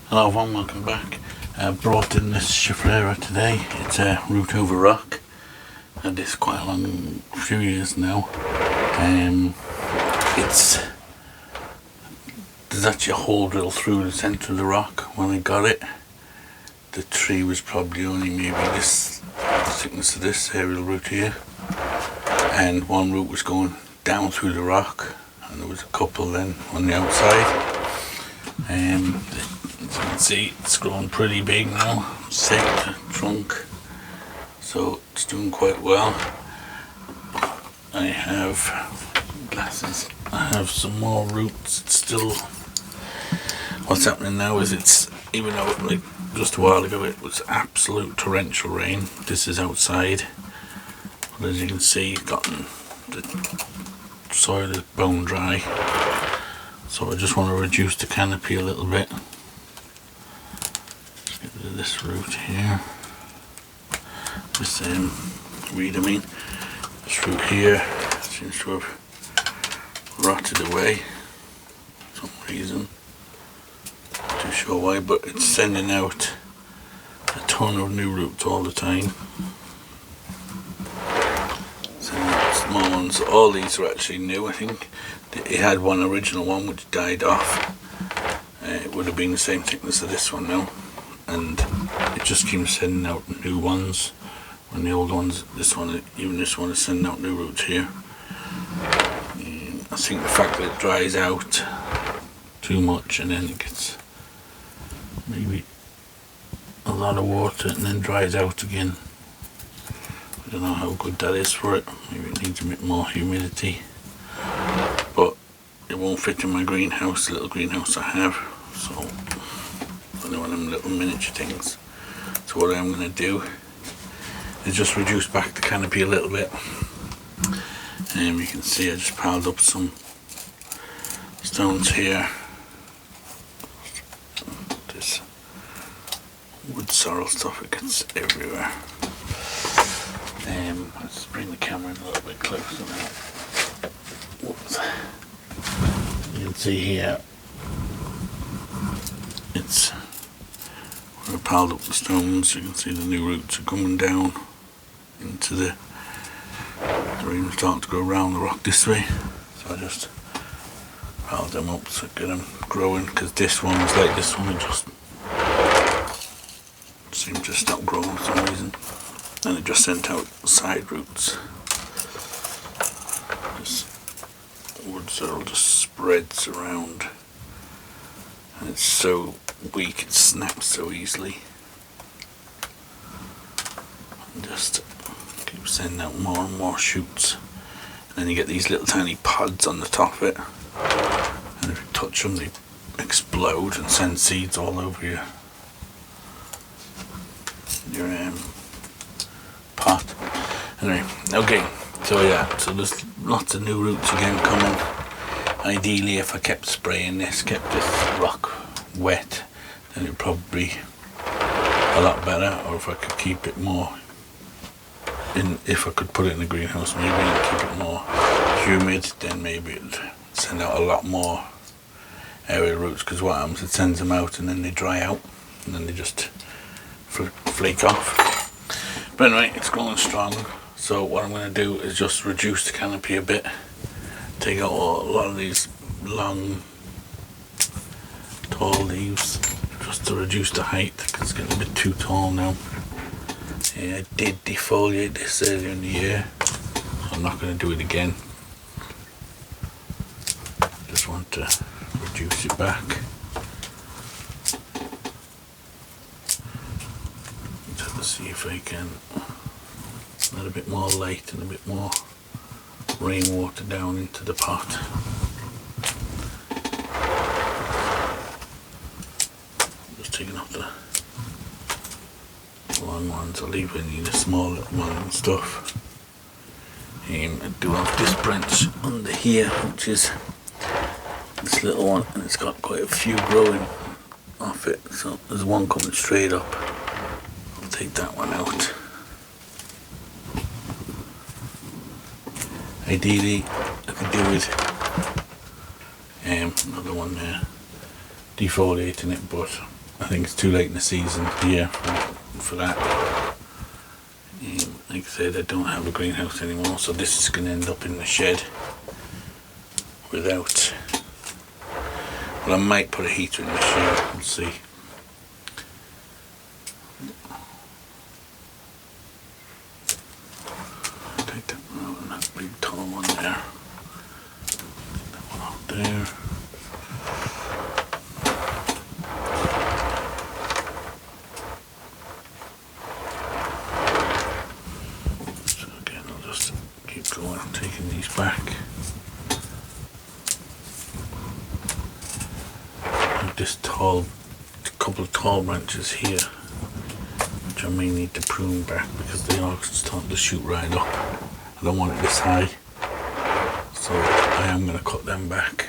Hello everyone, welcome back. Brought in this schaflera today. It's a root over rock. Had this quite a long few years now. There's actually a hole drilled through the centre of the rock when I got it. The tree was probably only maybe this thickness of this aerial root here, and one root was going down through the rock, and there was a couple then on the outside. As you can see, it's grown pretty big now, thick trunk, so it's doing quite well. I have glasses. I have some more roots. It's still, what's happening now is it's, even though like just a while ago it was absolute torrential rain, this is outside, but as you can see, it's gotten, the soil is bone dry. So I just want to reduce the canopy a little bit. Just get rid of this root here. This weed, this root here seems to have rotted away for some reason. Not too sure why, but it's sending out a ton of new roots all the time. Sending out small ones. All these are actually new, I think. It had one original one which died off. It would have been the same thickness as this one now, and it just keeps sending out new ones when the old ones, even this one is sending out new roots here. I think the fact that it dries out too much and then it gets maybe a lot of water and then dries out again. I don't know how good that is for it. Maybe it needs a bit more humidity. But it won't fit in my greenhouse, the little greenhouse I have, so only one of them little miniature things. So what I'm going to do is just reduce back the canopy a little bit. And you can see I just piled up some stones here. This wood sorrel stuff, it gets everywhere. Let's bring the camera in a little bit closer now. Whoops. You can see here, it's where I piled up the stones. You can see the new roots are coming down into they're even starting to go around the rock this way. So I just piled them up to get them growing, because this one was like this one, it just seemed to stop growing for some reason. And it just sent out side roots. Wood sorrel just spreads around, and it's so weak it snaps so easily, and just keep sending out more and more shoots, and then you get these little tiny pods on the top of it, and if you touch them they explode and send seeds all over your pot. Anyway, okay. So yeah, so there's lots of new roots again coming. Ideally, if I kept spraying this, kept this rock wet, then it'd probably be a lot better. Or if I could keep it more if I could put it in the greenhouse maybe and keep it more humid, then maybe it'd send out a lot more aerial roots, because what happens, it sends them out and then they dry out and then they just flake off. But anyway, it's growing strong. So what I'm going to do is just reduce the canopy a bit, take out a lot of these long, tall leaves, just to reduce the height, because it's getting a bit too tall now. I did defoliate this earlier in the year, so I'm not going to do it again. Just want to reduce it back. Just to see if I can add a bit more light and a bit more rainwater down into the pot. Just taking off the long ones, I'll leave any of the small little ones and stuff. I do have this branch under here, which is this little one, and it's got quite a few growing off it, so there's one coming straight up. I'll take that one out. Ideally, I could do with another one there, defoliating it, but I think it's too late in the season here for that. Like I said, I don't have a greenhouse anymore, so this is going to end up in the shed without. Well, I might put a heater in the shed, we'll see. Take that one and that big tall one there. Take that one out there. So again, I'll just keep going, taking these back. This couple of tall branches here, which I may need to prune back because they are starting to shoot right up. I don't want it this high, so I am going to cut them back.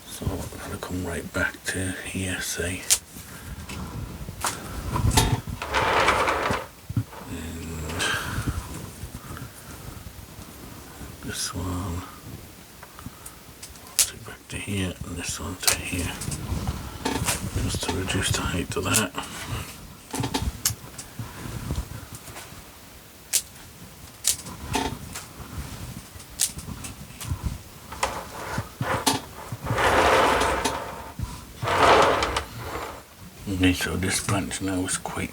So I'm going to come right back to here, say. And this one. Back to here and this one to here, just to reduce the height of that. Okay, so this branch now is quite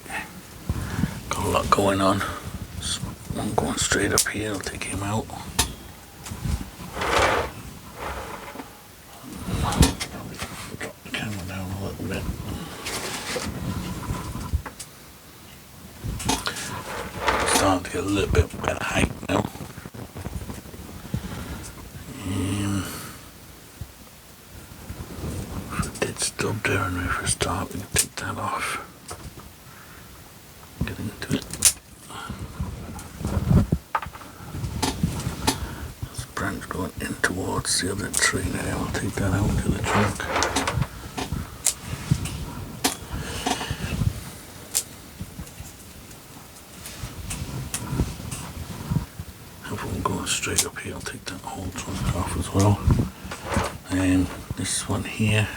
got a lot going on. There's one going straight up here, I'll take him out. Starting to get a little bit better height now. If a dead stub there and if we start, we can take that off. Get into it. There's a branch going in towards the other tree now. I'll take that out to the trunk. Going straight up here, I'll take that whole trunk off as well. And this one here,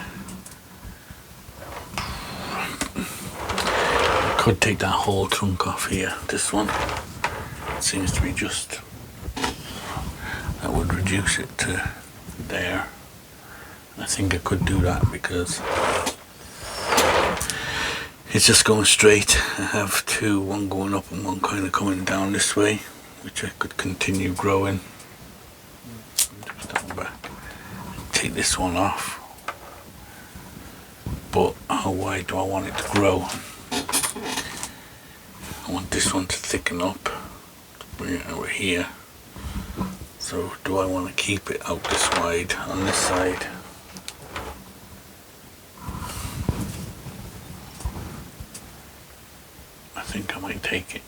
I could take that whole trunk off here. This one, it seems to be just, that would reduce it to there. I think I could do that because it's just going straight. I have two, one going up and one kind of coming down this way, which I could continue growing. Just down back. Take this one off. But how wide do I want it to grow? I want this one to thicken up, to bring it over here. So do I want to keep it out this wide on this side? I think I might take it.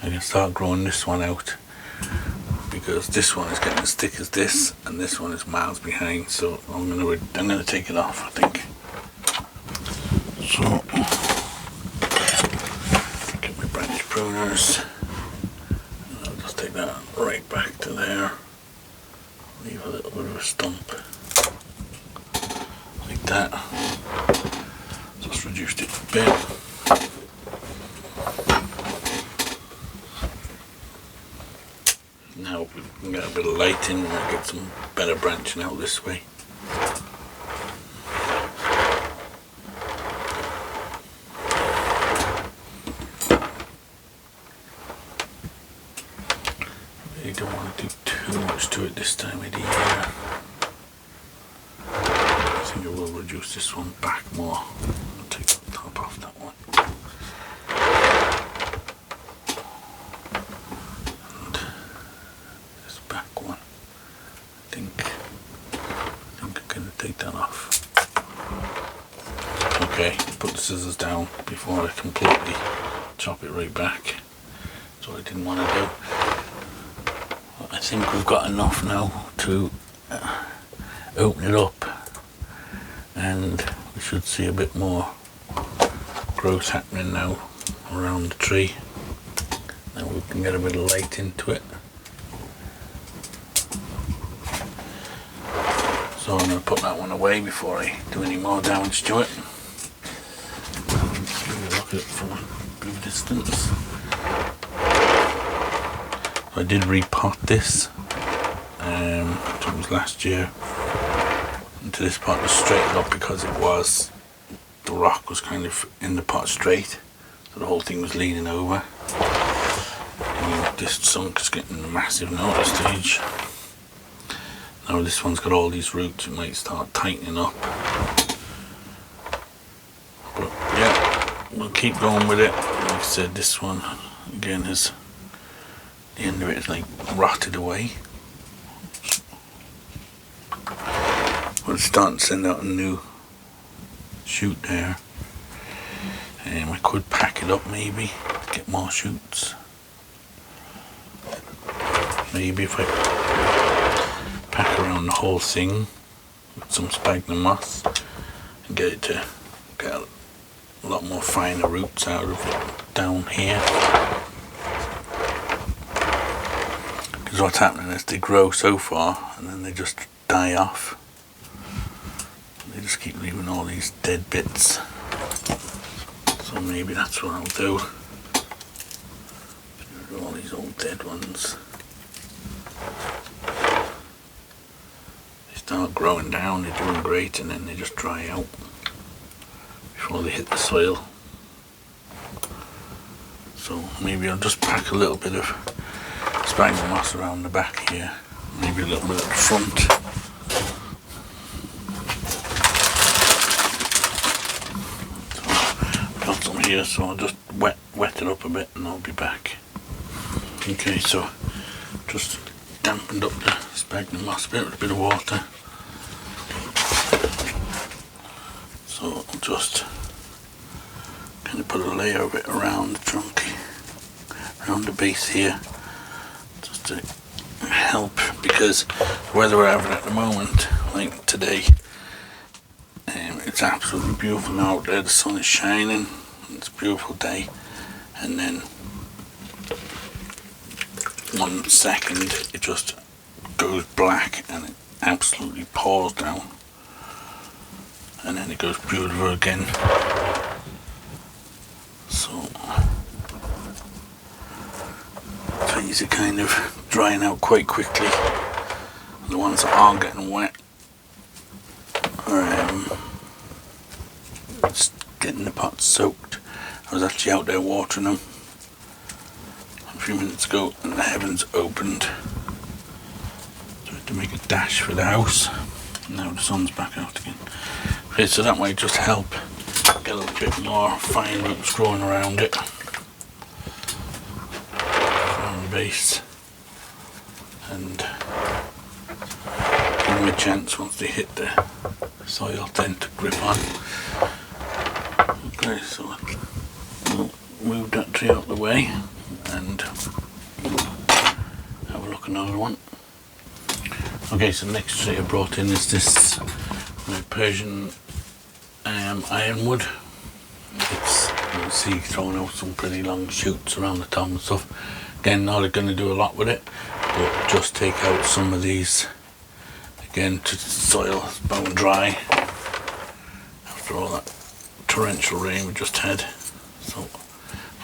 I can start growing this one out because this one is getting as thick as this and this one is miles behind, so I'm gonna take it off, I think. So get my branch pruners and I'll just take that right back to there. Leave a little bit of a stump like that. Just reduced it a bit. Now we can get a bit of light in and I'll get some better branching out this way. You don't want to do too much to it this time of the year. I think I will reduce this one back more. I'll take the top off that one. Take that off. Okay, put the scissors down before I completely chop it right back. That's what I didn't want to do. I think we've got enough now to open it up and we should see a bit more growth happening now around the tree. Now we can get a bit of light into it. So So I'm going to put that one away before I do any more damage to it. Give you a look at it from a bit of a distance. I did repot this, it was last year, into this pot was straightened up because the rock was kind of in the pot straight, so the whole thing was leaning over. And this sunk is getting massive now at this stage. Now this one's got all these roots, it might start tightening up. But yeah, we'll keep going with it. Like I said, this one again is, the end of it is like rotted away. But it's starting to send out a new shoot there. And I could pack it up maybe to get more shoots. Maybe if I pack around the whole thing with some sphagnum moss and get it to get a lot more finer roots out of it down here. Because what's happening is they grow so far and then they just die off. They just keep leaving all these dead bits. So maybe that's what I'll do. Get rid of all these old dead ones. They start growing down, they're doing great, and then they just dry out before they hit the soil. So maybe I'll just pack a little bit of sphagnum moss around the back here, maybe a little bit at the front. So I've got some here, so I'll just wet it up a bit and I'll be back. Okay, so just dampened up the sphagnum moss a bit with a bit of water. So I'll just kind of put a layer of it around the trunk, around the base here, just to help, because the weather we're having at the moment, like today, it's absolutely beautiful now out there. The sun is shining, it's a beautiful day, and then 1 second it just goes black and it absolutely pours down, and then it goes beautiful again. So trees are kind of drying out quite quickly. The ones that are getting wet are just getting the pots soaked. I was actually out there watering them a few minutes ago and the heavens opened. So I had to make a dash for the house. Now the sun's back out again. Okay, so that might just help get a little bit more fine roots growing around it, around the base, and give them a chance once they hit the soil then to grip on. Okay, so we'll move that tree out of the way and have a look at another one. Okay, so the next tree I brought in is this Persian ironwood. It's, you can see, throwing out some pretty long shoots around the top and stuff. Again, not going to do a lot with it, but just take out some of these again to the soil. It's bone dry after all that torrential rain we just had. So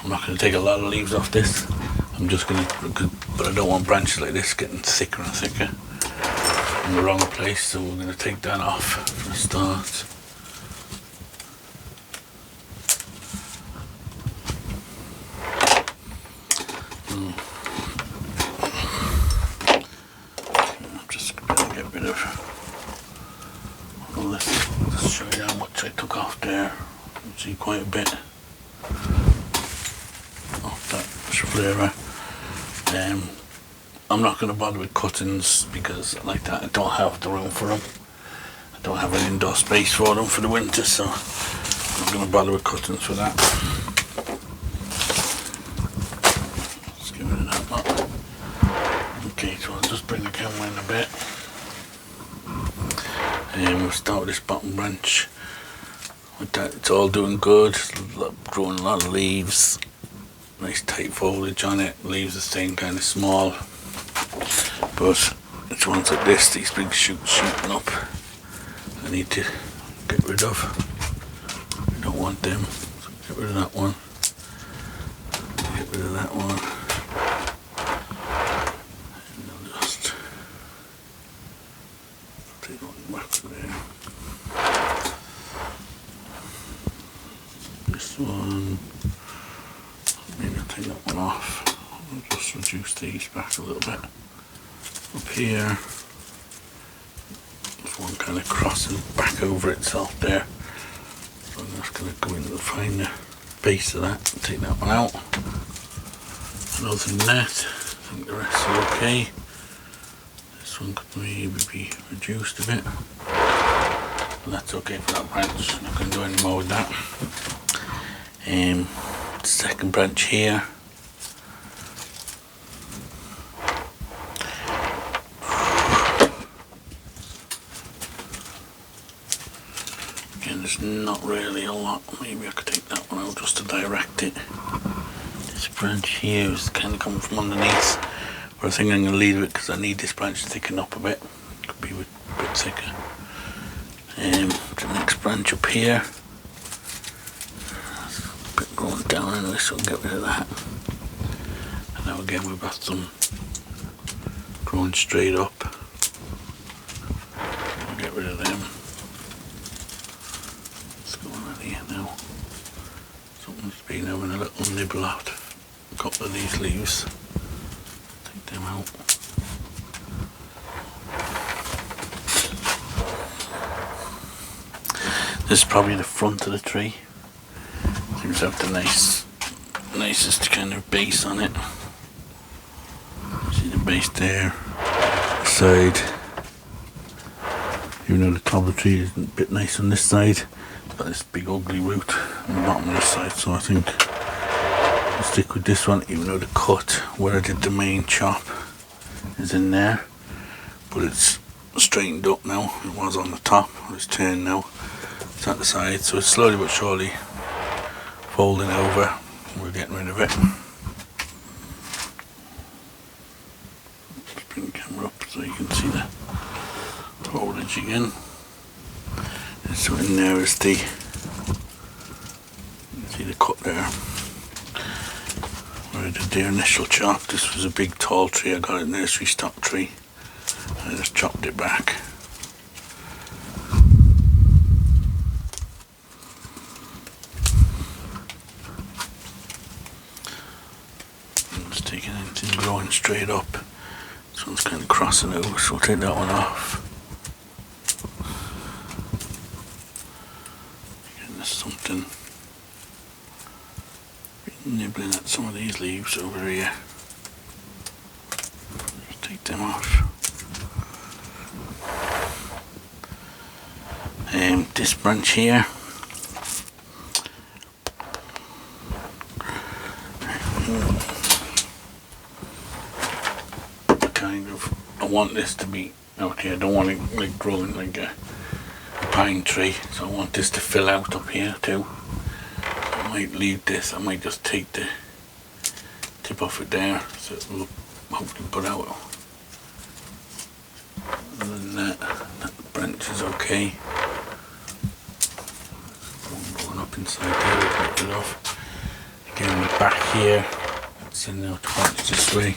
I'm not going to take a lot of leaves off this. I'm just going to, but I don't want branches like this getting thicker and thicker in the wrong place, so we're going to take that off for a start. I'm just going to get rid of all this. I'll just show you how much I took off there. You can see quite a bit off that schaflera. I'm not going to bother with cuttings because, like that, I don't have the room for them. I don't have an indoor space for them for the winter, so I'm not going to bother with cuttings for that. Let's get rid of that lot. Okay, so I'll just bring the camera in a bit. And we'll start with this bottom branch. With that, it's all doing good. It's growing a lot of leaves. Nice tight foliage on it. Leaves are staying kind of small. But it's ones like this, these big shoots shooting up, I need to get rid of. I don't want them, so get rid of that one. Get rid of that one. And I'll just take one back to there. This one, maybe I'll take that one off. I'll just reduce these back a little bit. Up here, there's one kind of crossing back over itself there. So I'm just going to go in and find the base of that and take that one out. And other than that, I think the rest are okay. This one could maybe be reduced a bit. But that's okay for that branch. I'm not going to do any more with that. Second branch here. Again, there's not really a lot. Maybe I could take that one out just to direct it. This branch here is kind of coming from underneath, but I think I'm going to leave it because I need this branch to thicken up a bit. Could be a bit thicker. The next branch up here. A bit going down anyway, so I'll get rid of that. And now again we've got some growing straight up. I'll get rid of them. What's going on here now? Something's been having a little nibble out a couple of these leaves. Take them out. This is probably the front of the tree. Seems to have the nicest kind of base on it. See the base there, the side. Even though the top of the tree is a bit nice on this side, it's got this big ugly root on the bottom of this side, so I think I'll stick with this one, even though the cut where I did the main chop is in there. But it's straightened up now. It was on the top, it's turned now. It's at the side, so it's slowly but surely folding over. We're getting rid of it. Just bring the camera up so you can see the foliage again. And so in there is the, you can see the cut there where I did the initial chop. This was a big tall tree. I got a nursery stock tree. I just chopped it back. Taking anything growing straight up. This one's kind of crossing over, so we'll take that one off. Again, there's something nibbling at some of these leaves over here. Just take them off. This branch here. I want this to be out here. I don't want it like growing like a pine tree, so I want this to fill out up here too. So I might leave this. I might just take the tip off it there, so it will hopefully put out. Other than that, that branch is okay. One going up inside there, we'll get rid of. Again, the back here, it's in there to branch this way.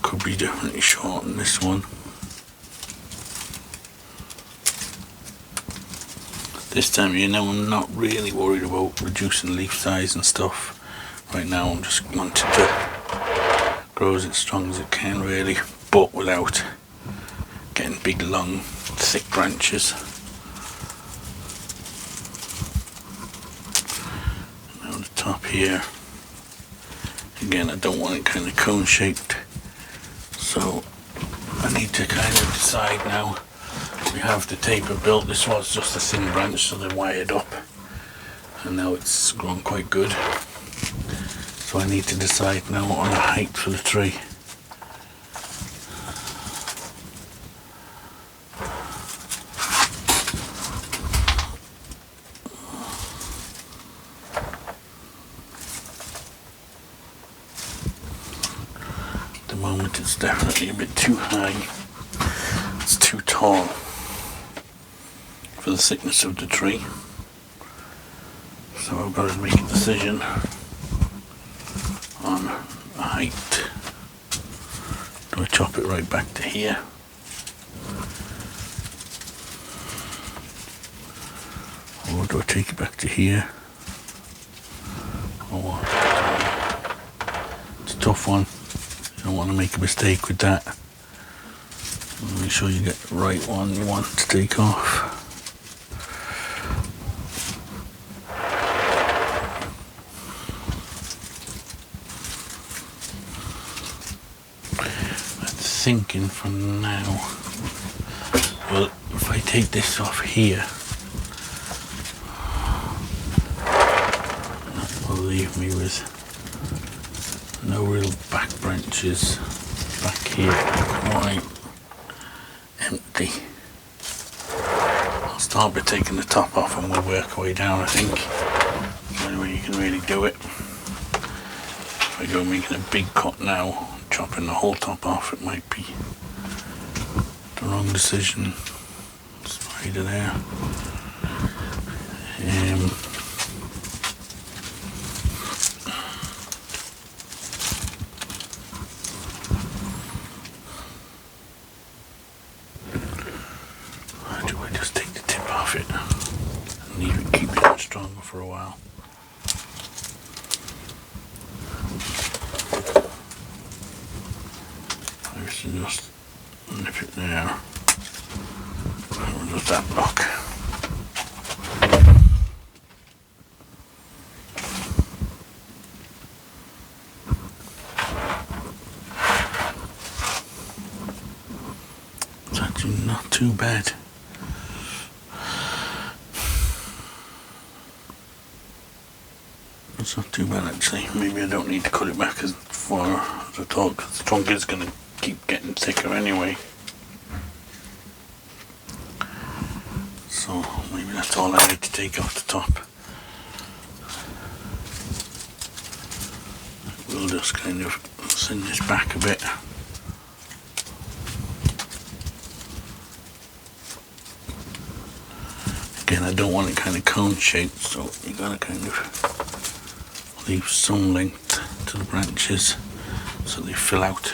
Could be definitely short on this one. This time of year now I'm not really worried about reducing leaf size and stuff. Right now I'm just wanting to grow as strong as it can really, but without getting big long thick branches. Now the top here, again I don't want it kind of cone shaped. So I need to kind of decide now. We have the taper built. This was just a thin branch, so they wired up, and now it's grown quite good. So I need to decide now on the height for the tree. At the moment it's definitely a bit too high. It's too tall. for the thickness of the tree. So I've got to make a decision on the height. Do I chop it right back to here? Or do I take it back to here? Or it's a tough one. You don't want to make a mistake with that. Make sure you get the right one you want to take off. Thinking for now, well, if I take this off here, that will leave me with no real back branches back here, quite empty. I'll start by taking the top off and we'll work our way down, I think. That's the only way you can really do it. If I go making a big cut now, chopping the whole top off, it might be the wrong decision. Spider there. Or do I just take the tip off it and leave it, keep it stronger for a while? Just nip it there. How does that look? It's actually not too bad. It's not too bad actually. Maybe I don't need to cut it back as far as I thought, because the trunk is going to keep getting thicker anyway. So maybe that's all I need to take off the top. We'll just kind of send this back a bit. Again, I don't want it kind of cone shaped, so you gotta kind of leave some length to the branches so they fill out.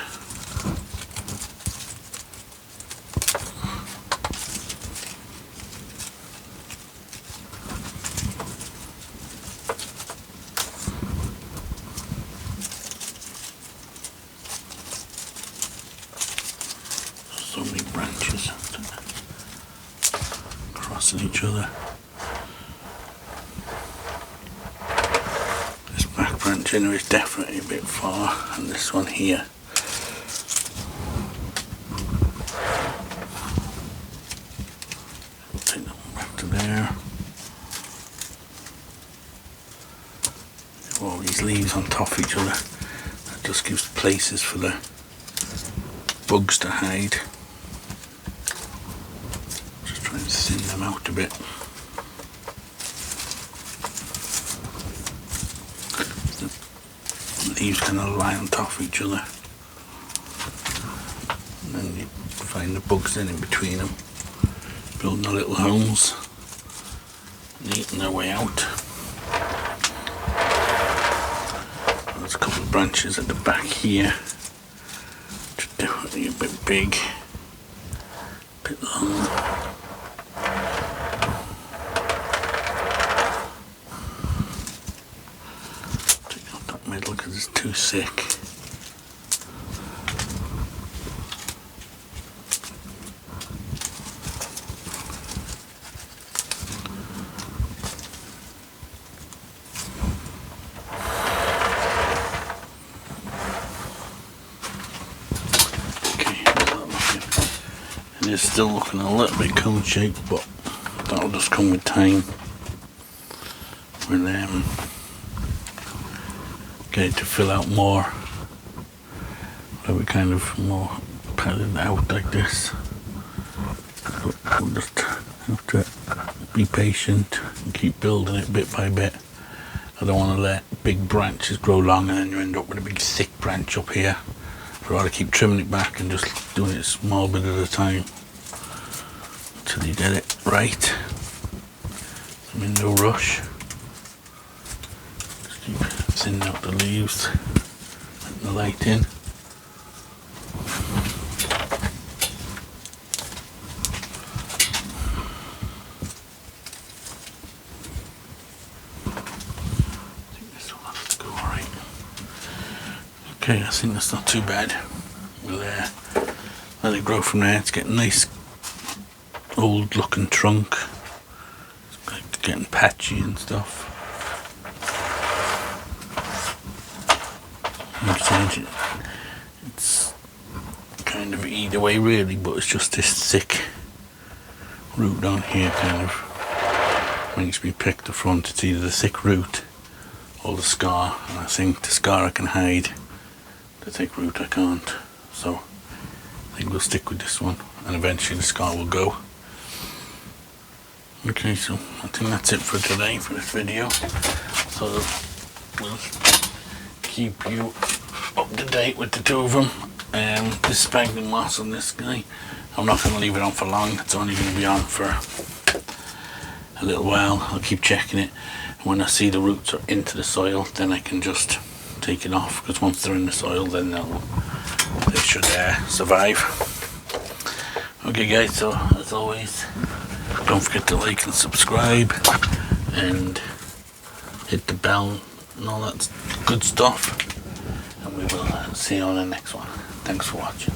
So many branches crossing each other. This back branch in is definitely a bit far, and this one here. I'll take that one back to there. All these leaves on top of each other, that just gives places for the bugs to hide. Just trying to thin them out a bit. The leaves kind of lie on top of each other, and then you find the bugs in between them, building the little holes and eating their way out. There's a couple of branches at the back here, which are definitely a bit big, a bit long. Take out that middle because it's too thick. It's still looking a little bit cone shaped, but that'll just come with time. We'll get it to fill out more. We'll kind of more padded out like this. We'll just have to be patient and keep building it bit by bit. I don't want to let big branches grow long and then you end up with a big thick branch up here. I'd rather keep trimming it back and just doing it a small bit at a time until you get it right. I'm in no rush. Just keep thinning out the leaves, letting the light in. Okay, I think that's not too bad. We'll let it grow from there. It's getting a nice old looking trunk. It's like getting patchy and stuff. It's kind of either way really, but it's just this thick root down here kind of makes me pick the front. It's either the thick root or the scar, and I think the scar I can hide, the thick root I can't. So I think we'll stick with this one, and eventually the scar will go. Okay, so I think that's it for today, for this video. So we'll keep you up to date with the two of them. This sphagnum moss on this guy, I'm not going to leave it on for long. It's only going to be on for a little while. I'll keep checking it. When I see the roots are into the soil, then I can just take it off, because once they're in the soil, then they should survive. Okay guys, so as always, don't forget to like and subscribe and hit the bell and all that good stuff, and we will see you on the next one. Thanks for watching.